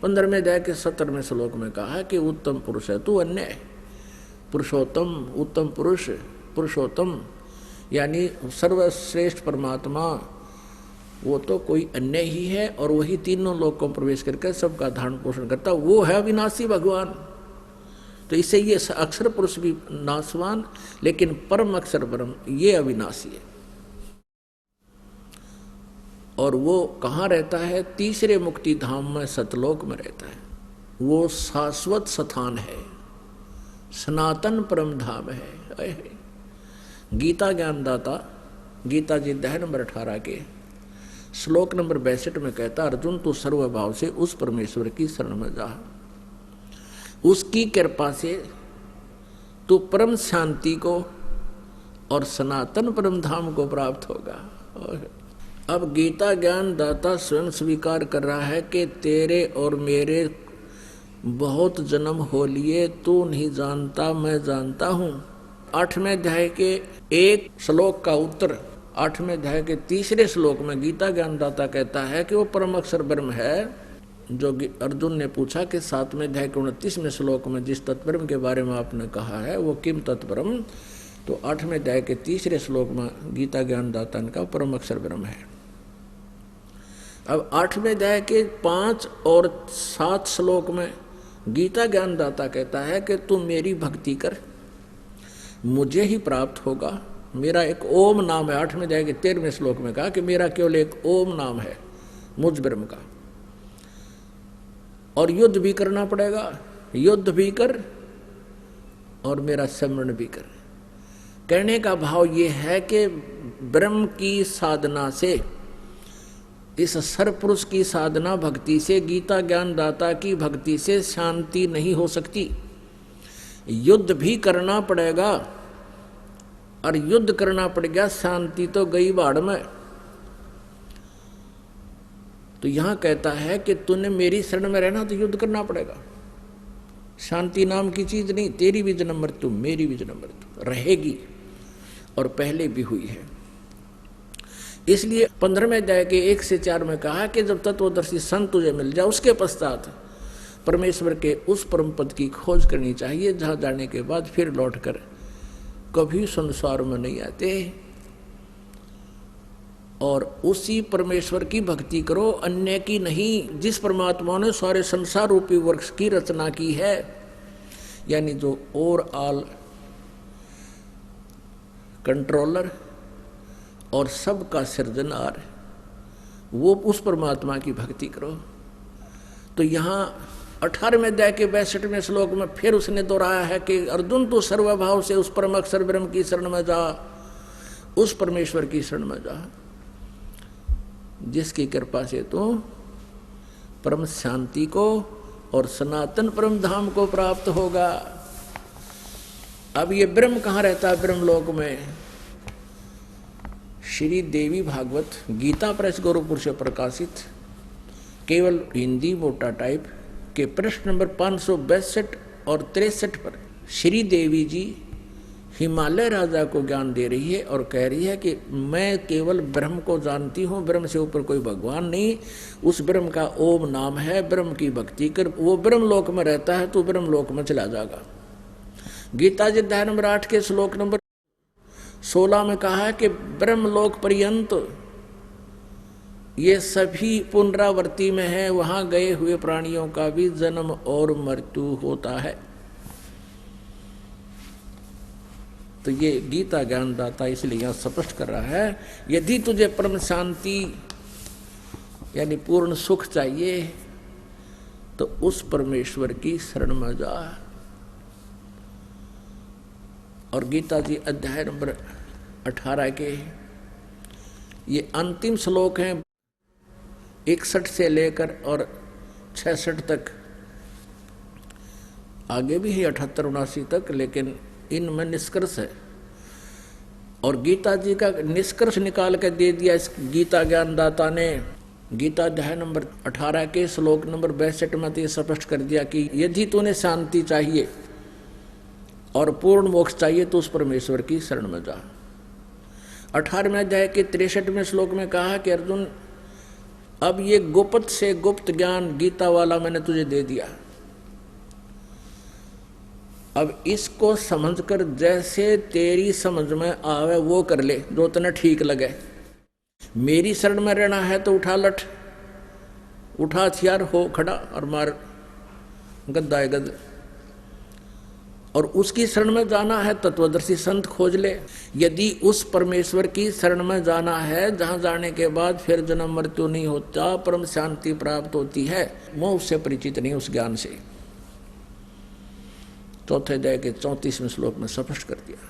15वें अध्याय के 17वें श्लोक में कहा कि उत्तम पुरुष है तू, अन्य पुरुषोत्तम, उत्तम पुरुष पुरुषोत्तम यानी सर्वश्रेष्ठ परमात्मा, वो तो कोई अन्य ही है और वही तीनों लोक को प्रवेश करके सबका धारण पोषण करता, वो है अविनाशी भगवान। तो इससे ये अक्षर पुरुष भी नासवान, लेकिन परम अक्षर ब्रह्म ये अविनाशी है। और वो कहाँ रहता है? तीसरे मुक्ति धाम में सतलोक में रहता है। वो शाश्वत स्थान है, सनातन परम धाम है। गीता ज्ञानदाता गीता जी अध्याय नंबर 18 के श्लोक नंबर 62 में कहता, अर्जुन तू सर्वभाव से उस परमेश्वर की शरण में जा, उसकी कृपा से तू परम शांति को और सनातन परम धाम को प्राप्त होगा। अब गीता ज्ञान दाता स्वयं स्वीकार कर रहा है कि तेरे और मेरे बहुत जन्म हो लिए, तू नहीं जानता मैं जानता हूं। 8वें अध्याय के एक श्लोक का उत्तर 8वें अध्याय के 3रे श्लोक में गीता ज्ञानदाता कहता है कि वो परम अक्षर ब्रह्म है। जो अर्जुन ने पूछा कि 7वें अध्याय के 29वें श्लोक में जिस तत्ब्रह्म के बारे में आपने कहा है वो किम तत्ब्रह्म, तो 8वें अध्याय के 3रे श्लोक में गीता ज्ञानदाता का परम अक्षर ब्रह्म है। अब 8वें अध्याय के 5 और 7 श्लोक में गीता ज्ञानदाता कहता है कि तू मेरी भक्ति कर, मुझे ही प्राप्त होगा। मेरा एक ओम नाम है। 8वें अध्याय के 13वें श्लोक में कहा कि मेरा केवल एक ओम नाम है मुझ ब्रह्म का, और युद्ध भी करना पड़ेगा, युद्ध भी कर और मेरा स्मरण भी कर। कहने का भाव ये है कि ब्रह्म की साधना से, इस सरपुरुष की साधना भक्ति से, गीता ज्ञानदाता की भक्ति से शांति नहीं हो सकती। युद्ध भी करना पड़ेगा, और युद्ध करना पड़ेगा, शांति तो गई बाढ़ में। तो यहां कहता है कि तूने मेरी शरण में रहना तो युद्ध करना पड़ेगा। शांति नाम की चीज नहीं, तेरी भी जन्म मृत्यु मेरी भी जन्म मृत्यु रहेगी, और पहले भी हुई है। इसलिए 15वें अध्याय के 1 से 4 में कहा कि जब तत्वदर्शी संत तुझे मिल जाए उसके पश्चात परमेश्वर के उस परम पद की खोज करनी चाहिए, जहां जाने के बाद फिर लौटकर कभी संसार में नहीं आते। और उसी परमेश्वर की भक्ति करो, अन्य की नहीं। जिस परमात्मा ने सारे संसार रूपी वृक्ष की रचना की है, यानी जो ओवरऑल कंट्रोलर और सबका सृजनहार, वो उस परमात्मा की भक्ति करो। तो यहाँ 18वें अध्याय के 62वें श्लोक में फिर उसने दोहराया है कि अर्जुन तू सर्वभाव से उस परम अक्षर ब्रह्म की शरण में जा, उस परमेश्वर की शरण में जा, जिसकी कृपा से तू परम शांति को और सनातन परम धाम को प्राप्त होगा। अब ये ब्रह्म कहाँ रहता है? ब्रह्मलोक में। श्री देवी भागवत गीता प्रेस गोरखपुर से प्रकाशित केवल हिंदी मोटा टाइप के पृष्ठ नंबर 562 और 63 पर श्री देवी जी हिमालय राजा को ज्ञान दे रही है और कह रही है कि मैं केवल ब्रह्म को जानती हूँ, ब्रह्म से ऊपर कोई भगवान नहीं। उस ब्रह्म का ओम नाम है, ब्रह्म की भक्ति कर, वो ब्रह्म लोक में रहता है, तो ब्रह्म लोक में चला जाएगा। गीता जी अध्याय नंबर 8 के श्लोक नंबर 16 में कहा है कि ब्रह्मलोक पर्यंत ये सभी पुनरावृत्ति में है, वहां गए हुए प्राणियों का भी जन्म और मृत्यु होता है। तो ये गीता ज्ञानदाता इसलिए यहां स्पष्ट कर रहा है, यदि तुझे परम शांति यानी पूर्ण सुख चाहिए तो उस परमेश्वर की शरण में जा। और गीता जी अध्याय नंबर 18 के ये अंतिम श्लोक हैं, 61 से लेकर और 66 तक, आगे भी है 78 79 तक, लेकिन इनमें निष्कर्ष है। और गीता जी का निष्कर्ष निकाल कर दे दिया इस गीता ज्ञानदाता ने। गीता अध्याय नंबर 18 के श्लोक नंबर 62 में तो ये स्पष्ट कर दिया कि यदि तूने शांति चाहिए और पूर्ण मोक्ष चाहिए तो उस परमेश्वर की शरण में जा। 18वें अध्याय के 63वें श्लोक में कहा कि अर्जुन, अब ये गुप्त से गुप्त ज्ञान गीता वाला मैंने तुझे दे दिया, अब इसको समझकर जैसे तेरी समझ में आवे वो कर ले, जो तने ठीक लगे। मेरी शरण में रहना है तो उठा लठ, उठा हथियार, हो खड़ा और मार गद्दा है गद। और उसकी शरण में जाना है तत्वदर्शी संत खोज ले। यदि उस परमेश्वर की शरण में जाना है जहां जाने के बाद फिर जन्म मृत्यु नहीं होता, परम शांति प्राप्त होती है, मैं उससे परिचित नहीं, उस ज्ञान से। चौथे अध्याय के 34वें श्लोक में स्पष्ट कर दिया,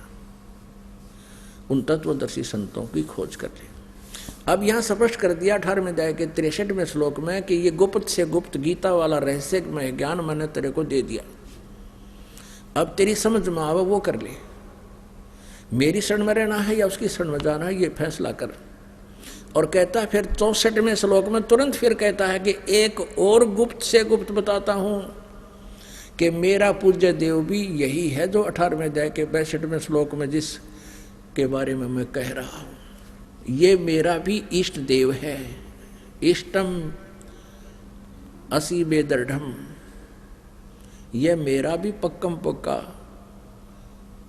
उन तत्वदर्शी संतों की खोज कर ले। अब यहां स्पष्ट कर दिया 18वें अध्याय के 63वें श्लोक में कि ये गुप्त से गुप्त गीता वाला रहस्यमय ज्ञान मैंने तेरे को दे दिया, अब तेरी समझ में आवे वो कर ले। मेरी शरण में रहना है या उसकी शरण में जाना है, ये फैसला कर। और कहता है फिर 64वें श्लोक में तुरंत फिर कहता है कि एक और गुप्त से गुप्त बताता हूं कि मेरा पूज्य देव भी यही है जो 18वें अध्याय के 62वें श्लोक में जिस के बारे में मैं कह रहा हूं। ये मेरा भी इष्ट देव है, इष्टम असी बेदृढ़, यह मेरा भी पक्कम पक्का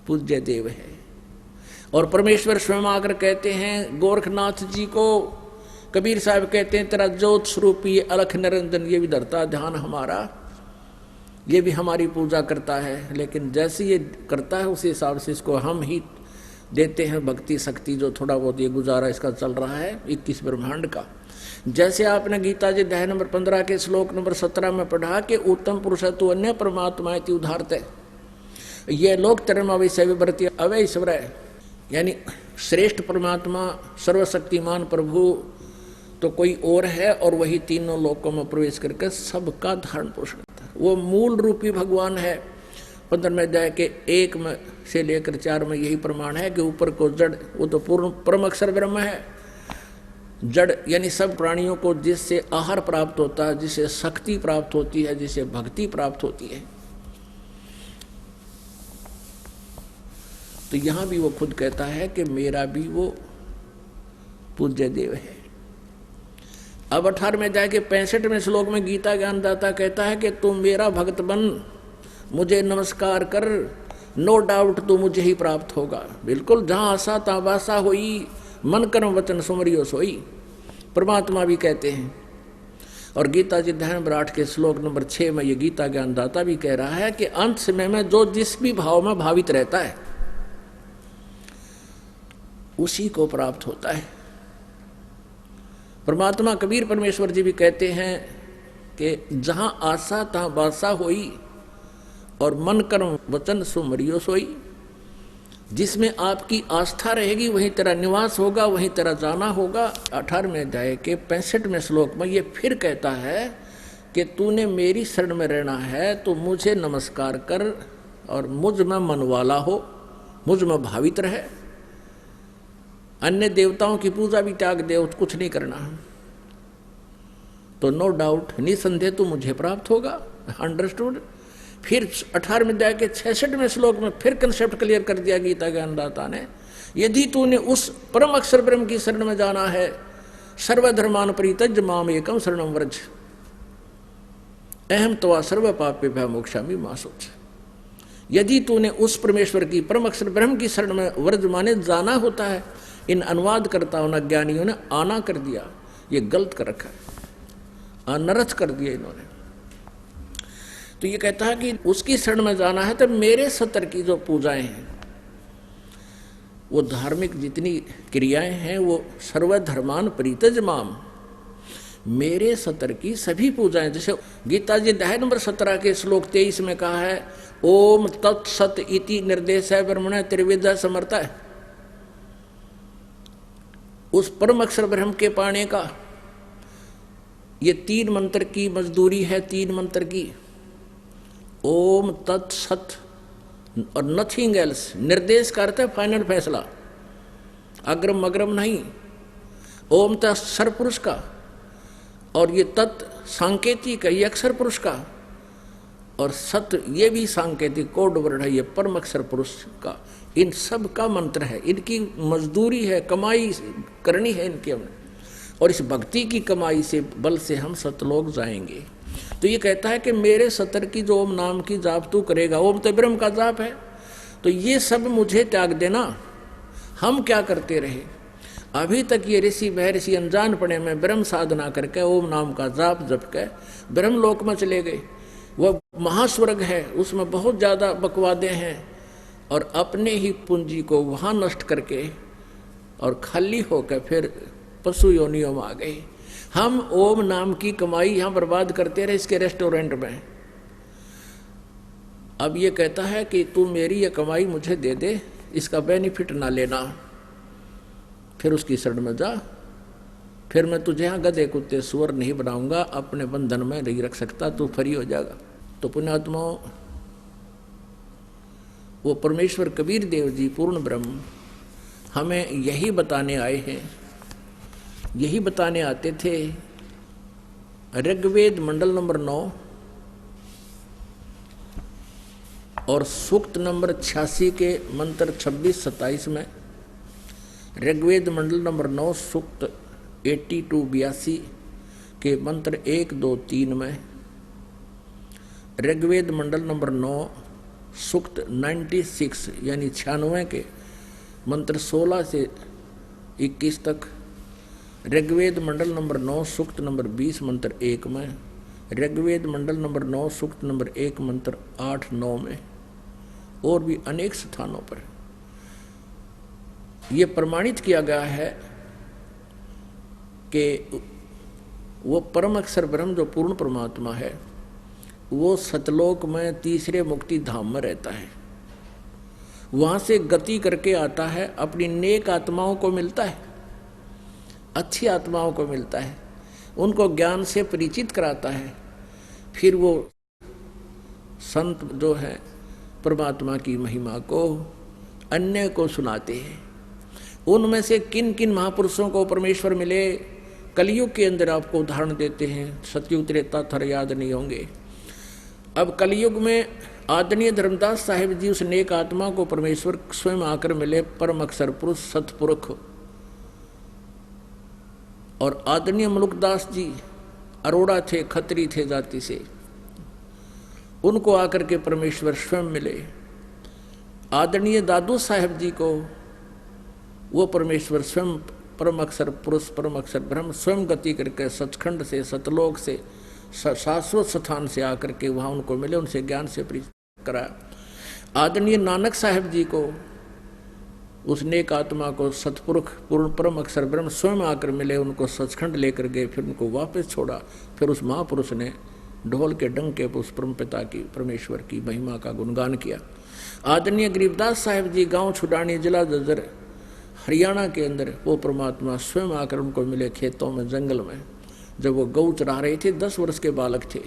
पूज्य देव है। और परमेश्वर स्वयं आकर कहते हैं गोरखनाथ जी को, कबीर साहब कहते हैं तेरा ज्योत स्वरूपी अलख निरंजन ये भी धरता ध्यान हमारा, ये भी हमारी पूजा करता है। लेकिन जैसे ये करता है उसी हिसाब से इसको हम ही देते हैं भक्ति शक्ति, जो थोड़ा बहुत ये गुजारा इसका चल रहा है 21 ब्रह्मांड का। जैसे आपने गीता जी अध्याय नंबर 15 के श्लोक नंबर 17 में पढ़ा कि उत्तम पुरुष तु अन्य परमात्मा इति उदाहरते, ये लोक तरम अवश्य विवर्ती अवय ईश्वर है, यानी श्रेष्ठ परमात्मा सर्वशक्तिमान प्रभु तो कोई और है, और वही तीनों लोकों में प्रवेश करके सबका धारण पोषण करता है। वो मूल रूपी भगवान है। 15वें अध्याय के 1 में से लेकर 4 में यही प्रमाण है कि ऊपर को जड़, वो तो पूर्ण परम अक्षर ब्रह्म है। जड़ यानी सब प्राणियों को जिससे आहार प्राप्त होता है, जिससे शक्ति प्राप्त होती है, जिससे भक्ति प्राप्त होती है। तो यहां भी वो खुद कहता है कि मेरा भी वो पूज्य देव है। अब 18वें अध्याय के 65वें श्लोक में गीता ज्ञानदाता कहता है कि तू मेरा भक्त बन, मुझे नमस्कार कर, नो डाउट तू मुझे ही प्राप्त होगा। बिल्कुल जहां आशा तहां वासा होई, मन कर्म वचन सुमरियो सोई, परमात्मा भी कहते हैं। और गीता जी अध्याय 8 के श्लोक नंबर 6 में ये गीता ज्ञानदाता भी कह रहा है कि अंत समय में जो जिस भी भाव में भावित रहता है उसी को प्राप्त होता है। परमात्मा कबीर परमेश्वर जी भी कहते हैं कि जहां आशा तहां बासा होई, और मन कर्म वचन सुमरियो सोई। जिसमें आपकी आस्था रहेगी वहीं तेरा निवास होगा, वहीं तेरा जाना होगा। 18वें अध्याय के 65वें श्लोक में ये फिर कहता है कि तूने मेरी शरण में रहना है तो मुझे नमस्कार कर और मुझ में मन वाला हो, मुझ में भावित रहे। अन्य देवताओं की पूजा भी त्याग दे, कुछ नहीं करना, तो नो डाउट निसंदेह तू मुझे प्राप्त होगा। अंडरस्टूड। फिर 18वें अध्याय के 66वें श्लोक में फिर कंसेप्ट क्लियर कर दिया गीता ज्ञानदाता ने, यदि तूने उस परम अक्षर ब्रह्म की शरण में जाना है, सर्वधर्मान परित्यज्य माम एकम शरणम व्रज अहम त्वा सर्व पापेभ्यः मोक्षामि मा शुच। यदि तूने उस परमेश्वर की परम अक्षर ब्रह्म की शरण में व्रज माने जाना होता है, इन अनुवादकर्ताओं ने ज्ञानियों ने आना कर दिया, ये गलत कर रखा है, अनर्थ कर दिया इन्होंने। तो ये कहता है कि उसकी शरण में जाना है तो मेरे सतर की जो पूजाएं हैं, वो धार्मिक जितनी क्रियाएं हैं, वो सर्वधर्मान परित्यज माम, मेरे सतर की सभी पूजाएं। जैसे गीता जी अध्याय नंबर 17 के श्लोक 23 में कहा है, ओम तत्सत इति निर्देश है ब्रह्मण त्रिविध समर्थ है। उस परम अक्षर ब्रह्म के पाने का ये 3 मंत्र की मजदूरी है, 3 मंत्र की। ओम तत्सत और नथिंग एल्स। निर्देश का अर्थ है फाइनल फैसला, अग्रम अग्रम नहीं। ओम तत् सर पुरुष का, और ये तत् सांकेतिक है, ये अक्षर पुरुष का, और सत ये भी सांकेतिक कोड वर्ड है, ये परम अक्षर पुरुष का। इन सब का मंत्र है, इनकी मजदूरी है, कमाई करनी है इनकी हमने, और इस भक्ति की कमाई से बल से हम सतलोक जाएंगे। तो ये कहता है कि मेरे सतर की जो ओम नाम की जाप तू करेगा, ओम तो ब्रह्म का जाप है, तो ये सब मुझे त्याग देना। हम क्या करते रहे अभी तक, ये ऋषि महर्षि अनजान पड़े में ब्रह्म साधना करके ओम नाम का जाप जप के ब्रह्म लोक में चले गए। वह महास्वर्ग है, उसमें बहुत ज़्यादा बकवादे हैं, और अपने ही पूंजी को वहाँ नष्ट करके और खाली होकर फिर पशु योनियों में आ गए। हम ओम नाम की कमाई यहाँ बर्बाद करते रहे इसके रेस्टोरेंट में। अब ये कहता है कि तू मेरी ये कमाई मुझे दे दे, इसका बेनिफिट ना लेना, फिर उसकी शरण में जा, फिर मैं तुझे यहाँ गधे कुत्ते सुअर नहीं बनाऊंगा, अपने बंधन में नहीं रख सकता, तू फ्री हो जाएगा। तो पुण्यात्माओं, वो परमेश्वर कबीर देव जी पूर्ण ब्रह्म हमें यही बताने आए हैं, यही बताने आते थे। ऋग्वेद मंडल नंबर 9 और सूक्त नंबर 86 के मंत्र 26-27 में, ऋग्वेद मंडल नंबर 9 सूक्त 82-82 के मंत्र 1, 2, 3 में, ऋग्वेद मंडल नंबर 9 सूक्त 96 यानी 96 के मंत्र 16 से 21 तक, ऋग्वेद मंडल नंबर 9 सूक्त नंबर 20 मंत्र 1 में, ऋग्वेद मंडल नंबर 9 सूक्त नंबर 1 मंत्र 8-9 में, और भी अनेक स्थानों पर यह प्रमाणित किया गया है कि वो परम अक्षर ब्रह्म जो पूर्ण परमात्मा है, वो सतलोक में तीसरे मुक्ति धाम में रहता है। वहाँ से गति करके आता है, अपनी नेक आत्माओं को मिलता है, अच्छी आत्माओं को मिलता है, उनको ज्ञान से परिचित कराता है। फिर वो संत जो है परमात्मा की महिमा को अन्य को सुनाते हैं। उनमें से किन किन महापुरुषों को परमेश्वर मिले, कलयुग के अंदर आपको उदाहरण देते हैं। सतयुग त्रेता थर याद नहीं होंगे। अब कलयुग में आदरणीय धर्मदास साहिब जी उस नेक आत्मा को परमेश्वर स्वयं आकर मिले, परम अक्षर पुरुष सतपुरुष। और आदरणीय मुलुकदास जी अरोड़ा थे, खत्री थे जाति से, उनको आकर के परमेश्वर स्वयं मिले। आदरणीय दादू साहेब जी को वो परमेश्वर स्वयं परम अक्षर पुरुष परम अक्षर ब्रह्म स्वयं गति करके सचखंड से सतलोक से शाश्वत स्थान से आकर के वहाँ उनको मिले, उनसे ज्ञान से परिचय कराया। आदरणीय नानक साहब जी को, उस नेक आत्मा को सतपुरुष पूर्ण परम अक्षर ब्रह्म स्वयं आकर मिले, उनको सचखंड लेकर गए, फिर उनको वापस छोड़ा। फिर उस महापुरुष ने ढोल के डंके पर उस परम पिता की परमेश्वर की महिमा का गुणगान किया। आदरणीय गरीबदास साहब जी गांव छुडानी जिला जज्जर हरियाणा के अंदर वो परमात्मा स्वयं आकर उनको मिले खेतों में जंगल में, जब वो गऊ चरा रहे थे, 10 वर्ष के बालक थे।